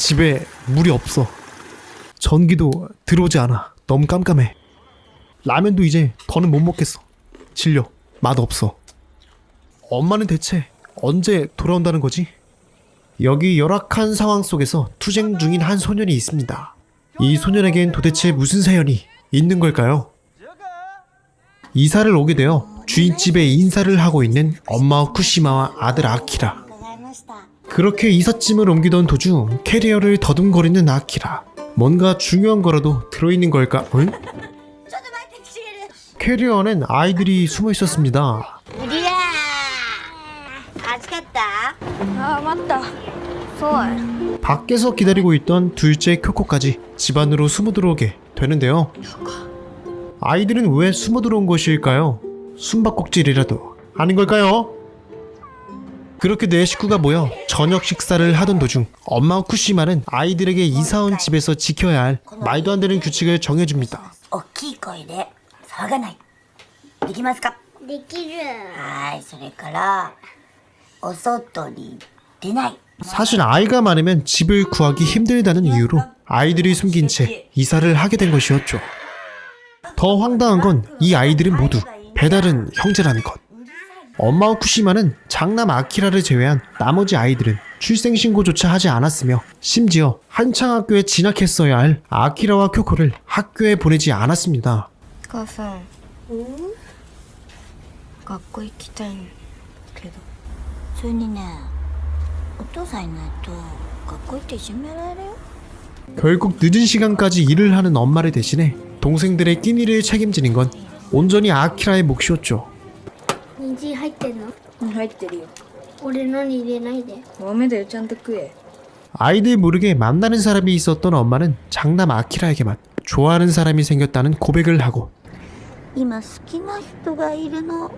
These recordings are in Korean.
집에 물이 없어. 전기도 들어오지 않아. 너무 깜깜해. 라면도 이제 더는 못 먹겠어. 질려. 맛없어. 엄마는 대체 언제 돌아온다는 거지? 여기 열악한 상황 속에서 투쟁 중인 한 소년이 있습니다. 이 소년에겐 도대체 무슨 사연이 있는 걸까요? 이사를 오게 되어 주인집에 인사를 하고 있는 엄마 쿠시마와 아들 아키라. 그렇게 이삿짐을 옮기던 도중 캐리어를 더듬거리는 아키라. 뭔가 중요한 거라도 들어있는 걸까? 응? 캐리어 안엔 아이들이 숨어 있었습니다. 맞다. 밖에서 기다리고 있던 둘째 쿄코까지 집 안으로 숨어 들어오게 되는데요. 아이들은 왜 숨어 들어온 것일까요? 숨바꼭질이라도 하는 걸까요? 그렇게 네 식구가 모여 저녁 식사를 하던 도중 엄마 쿠시마는 아이들에게 이사온 집에서 지켜야 할 말도 안 되는 규칙을 정해줍니다. 大きい声で騒がない。できますか？できる。はい、それからお外に出ない。 사실 아이가 많으면 집을 구하기 힘들다는 이유로 아이들이 숨긴 채 이사를 하게 된 것이었죠. 더 황당한 건 이 아이들은 모두 배다른 형제라는 것. 엄마 쿠시마는 장남 아키라를 제외한 나머지 아이들은 출생신고조차 하지 않았으며 심지어 한창 학교에 진학했어야 할 아키라와 쿄코를 학교에 보내지 않았습니다. お母さん。学校行きたいんけど。それにね、お父さんいないと学校行っていじめられるよ。 결국 늦은 시간까지 일을 하는 엄마를 대신해 동생들의 끼니를 책임지는 건 온전히 아키라의 몫이었죠. 人参入ってんの？入ってるよ。俺のに入れないで。ダメだよ、ちゃんと食え。 아이들 모르게 만나는 사람이 있었던 엄마는 장남 아키라에게만 좋아하는 사람이 생겼다는 고백을 하고 今好きな人がいるの。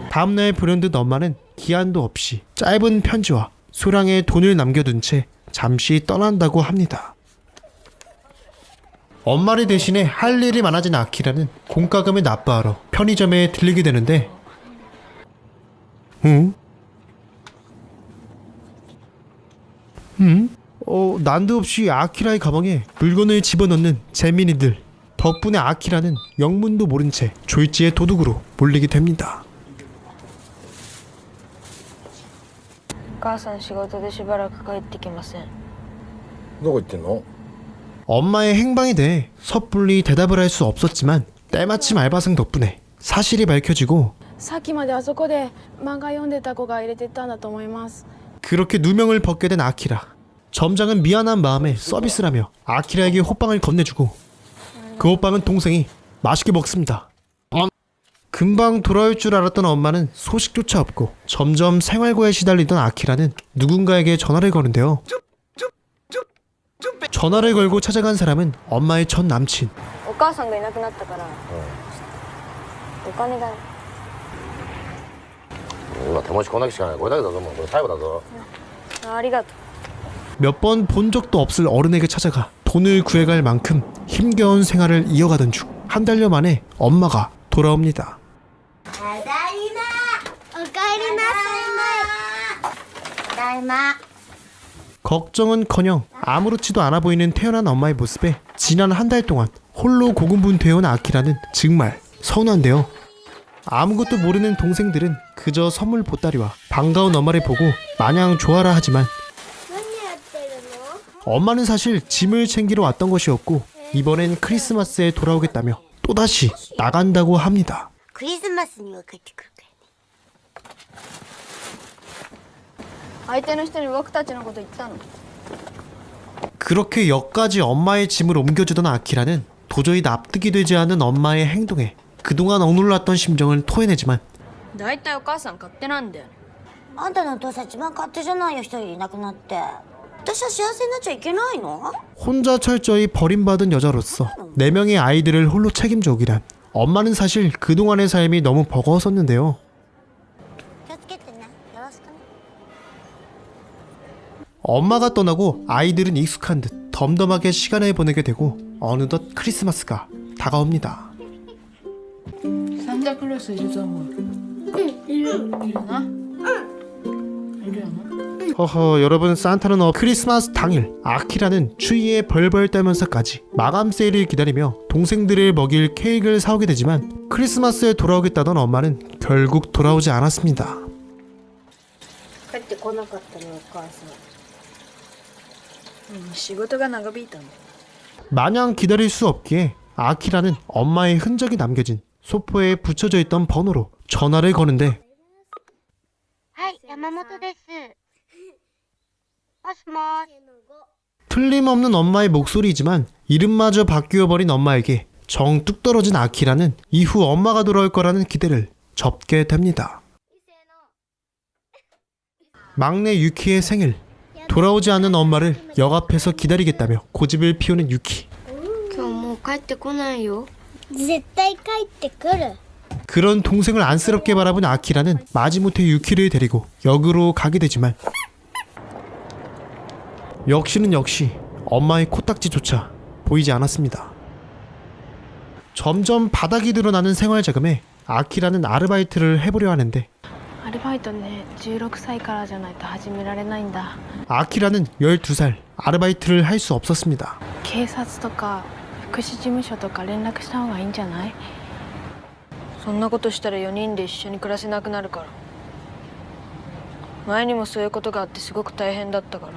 다음날 불현듯 엄마는 기한도 없이 짧은 편지와 소량의 돈을 남겨둔 채 잠시 떠난다고 합니다. 엄마를 대신해 할 일이 많아진 아키라는 공과금을 납부하러 편의점에 들리게 되는데 난데없이 아키라의 가방에 물건을 집어넣는 재민이들. 덕분에 아키라는 영문도 모른 채 졸지의 도둑으로 몰리게 됩니다. お母さん仕事でしばらく帰ってきません。どこ行ってんの？ 엄마의 행방에 대해 섣불리 대답을 할 수 없었지만 때마침 알바생 덕분에 사실이 밝혀지고 さっきまであそこで漫画読んでた子が入れてったんだと思います。 그렇게 누명을 벗게 된 아키라. 점장은 미안한 마음에 서비스를 하며 아키라에게 호빵을 건네주고 그 호빵은 동생이 맛있게 먹습니다. 금방 돌아올 줄 알았던 엄마는 소식조차 없고 점점 생활고에 시달리던 아키라는 누군가에게 전화를 거는데요. 전화를 걸고 찾아간 사람은 엄마의 전 남친. お母さんがいなくなったから。お金だよ。今手持ちこんだけしかない。これだけだぞ。もうこれ最後だぞ。ありがとう。 몇 번 본 적도 없을 어른에게 찾아가 돈을 구해갈 만큼 힘겨운 생활을 이어가던 중 한 달여 만에 엄마가 돌아옵니다. ただいま。おかえりなただいま。 걱정은커녕 아무렇지도 않아 보이는 태어난 엄마의 모습에 지난 한 달 동안 홀로 고군분투해온 아키라는 정말 서운한데요. 아무것도 모르는 동생들은 그저 선물 보따리와 반가운 엄마를 보고 마냥 좋아라 하지만 何やってるの？ 엄마는 사실 짐을 챙기러 왔던 것이었고 이번엔 크리스마스에 돌아오겠다며 또다시 나간다고 합니다. クリスマスには帰ってくるからね。相手の人に僕たちのこと言ったの？ 그렇게 역까지 엄마의 짐을 옮겨주던 아키라는 도저히 납득이 되지 않는 엄마의 행동에 그동안 억눌렀던 심정을 토해내지만 だいたいお母さん勝手なんだよ。あんたのお父さん一番勝手じゃないよ、一人いなくなって。私は幸せになっちゃいけないの？ 혼자 철저히 버림받은 여자로서 4명의 아이들을 홀로 책임져 오기란 엄마는 사실 그동안의 삶이 너무 버거웠었는데요. 気をつけてね。よろしくね。 엄마가 떠나고 아이들은 익숙한 듯 덤덤하게 시간을 보내게 되고 어느덧 크리스마스가 다가옵니다. 산타클로스いると思う。いる。いるな。いるよな。 허허, 여러분, 산타는 크리스마스 당일 아키라는 추위에 벌벌 떨면서까지 마감 세일을 기다리며 동생들을 먹일 케이크를 사오게 되지만 크리스마스에 돌아오겠다던 엄마는 결국 돌아오지 않았습니다. 帰ってこなかったのお母さん。仕事が長引いたの。 마냥 기다릴 수 없기에 아키라는 엄마의 흔적이 남겨진 소포에 붙여져 있던 번호로 전화를 거는데 はい山本ですもしもし 틀림없는 엄마의 목소리이지만 이름마저 바뀌어버린 엄마에게 정 뚝 떨어진 아키라는 이후 엄마가 돌아올 거라는 기대를 접게 됩니다. 막내 유키의 생일. 돌아오지 않는 엄마를 역 앞에서 기다리겠다며 고집을 피우는 유키. 今日もう帰ってこないよ。絶対帰ってくる。 그런 동생을 안쓰럽게 바라본 아키라는 마지못해 유키를 데리고 역으로 가게 되지만 역시 엄마의 코딱지조차 보이지 않았습니다. 점점 바닥이 드러나는 생활자금에 아키라는 아르바이트를 해보려 하는데 アルバイトね、16歳からじゃないと始められないんだ。 아키라는 12살 아르바이트를 할 수 없었습니다. 警察とか福祉事務所とか連絡した方がいいんじゃない？そんなことしたら4人で一緒に暮らせなくなるから。前にもそういうことがあってすごく大変だったから。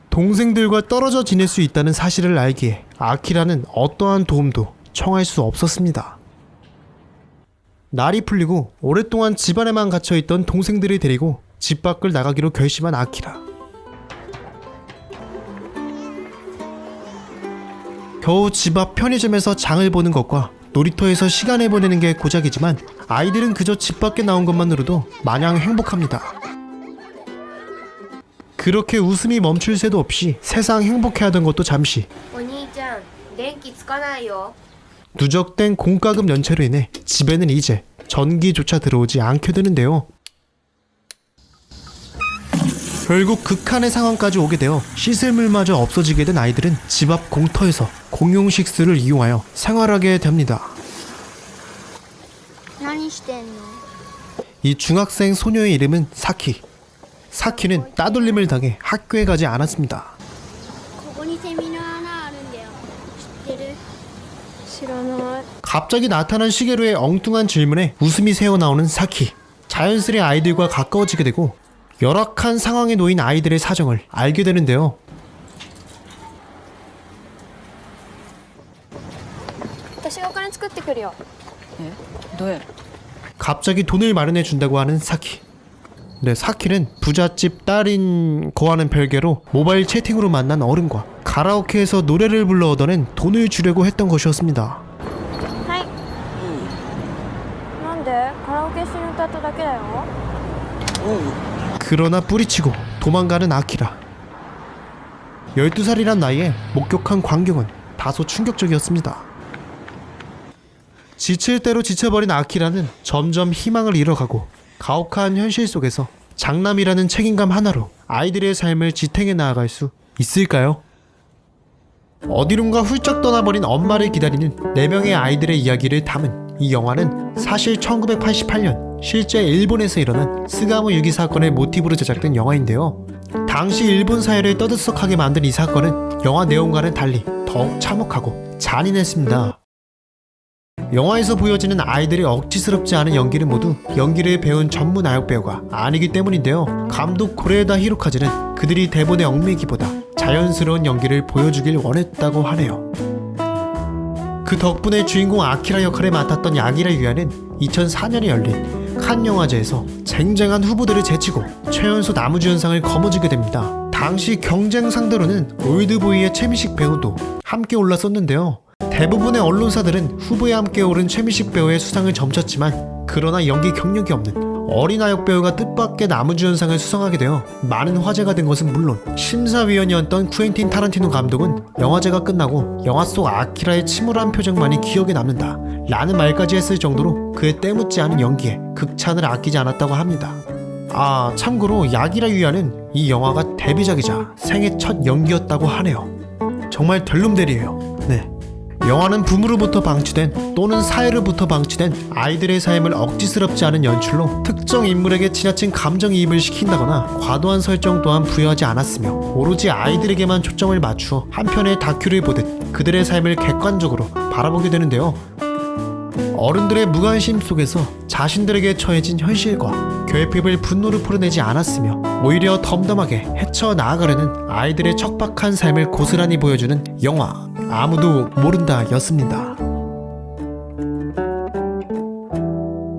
동생들과 떨어져 지낼 수 있다는 사실을 알기에 아키라는 어떠한 도움도 청할 수 없었습니다. 날이 풀리고 오랫동안 집안에만 갇혀있던 동생들을 데리고 집 밖을 나가기로 결심한 아키라. 겨우 집 앞 편의점에서 장을 보는 것과 놀이터에서 시간을 보내는 게 고작이지만 아이들은 그저 집 밖에 나온 것만으로도 마냥 행복합니다. 그렇게 웃음이 멈출 새도 없이 세상 행복해하던 것도 잠시 お兄ちゃん、電気つかないよ。 누적된 공과금 연체로 인해 집에는 이제 전기조차 들어오지 않게 되는데요. 결국 극한의 상황까지 오게 되어 씻을 물마저 없어지게 된 아이들은 집 앞 공터에서 공용 식수를 이용하여 생활하게 됩니다. 何してんの？ 이 중학생 소녀의 이름은 사키. 사키는 따돌림을 당해 학교에 가지 않았습니다. ここにセミの穴あるんだよ。知ってる？知らない。 갑자기 나타난 시게루의 엉뚱한 질문에 웃음이 새어나오는 사키. 자연스레 아이들과 가까워지게 되고 열악한 상황에 놓인 아이들의 사정을 알게 되는데요. 私がお金作ってくるよ。え、どうやる？ 갑자기 돈을 마련해 준다고 하는 사키. 네, 사키는 부잣집 딸인 거와는 별개로 모바일 채팅으로 만난 어른과 가라오케에서 노래를 불러 얻어낸 돈을 주려고 했던 것이었습니다. はい。なんで？カラオケ一緒に歌っただけだよ。 그러나 뿌리치고 도망가는 아키라. 12살이란 나이에 목격한 광경은 다소 충격적이었습니다. 지칠 대로 지쳐버린 아키라는 점점 희망을 잃어가고 가혹한 현실 속에서 장남이라는 책임감 하나로 아이들의 삶을 지탱해 나아갈 수 있을까요? 어디론가 훌쩍 떠나버린 엄마를 기다리는 4명의 아이들의 이야기를 담은 이 영화는 사실 1988년 실제 일본에서 일어난 스가모 유기 사건을 모티브로 제작된 영화인데요. 당시 일본 사회를 떠들썩하게 만든 이 사건은 영화 내용과는 달리 더욱 참혹하고 잔인했습니다. 영화에서 보여지는 아이들의 억지스럽지 않은 연기는 모두 연기를 배운 전문 아역배우가 아니기 때문인데요. 감독 고레에다 히로카즈는 그들이 대본에 얽매기보다 자연스러운 연기를 보여주길 원했다고 하네요. 그 덕분에 주인공 아키라 역할을 맡았던 야기라 유야는 2004년에 열린 칸 영화제에서 쟁쟁한 후보들을 제치고 최연소 나무주연상을 거머쥐게 됩니다. 당시 경쟁 상대로는 올드보이의 최미식 배우도 함께 올랐었는데요. 대부분의 언론사들은 후보에 함께 오른 최미식 배우의 수상을 점쳤지만 그러나 연기 경력이 없는 어린 아역 배우가 뜻밖의 나무주연상을 수상하게 되어 많은 화제가 된 것은 물론 심사위원이었던 쿠엔틴 타란티노 감독은 영화제가 끝나고 영화 속 아키라의 침울한 표정만이 기억에 남는다 라는 말까지 했을 정도로 그의 때묻지 않은 연기에 극찬을 아끼지 않았다고 합니다. 아, 참고로 야기라 유야는 이 영화가 데뷔작이자 생애 첫 연기였다고 하네요. 정말 델룸델이에요. 네. 영화는 부모로부터 방치된 또는 사회로부터 방치된 아이들의 삶을 억지스럽지 않은 연출로 특정 인물에게 지나친 감정이입을 시킨다거나 과도한 설정 또한 부여하지 않았으며 오로지 아이들에게만 초점을 맞추어 한 편의 다큐를 보듯 그들의 삶을 객관적으로 바라보게 되는데요. 어른들의 무관심 속에서 자신들에게 처해진 현실과 결핍을 분노로 풀어내지 않았으며 오히려 덤덤하게 헤쳐나아가려는 아이들의 척박한 삶을 고스란히 보여주는 영화 아무도 모른다 였습니다.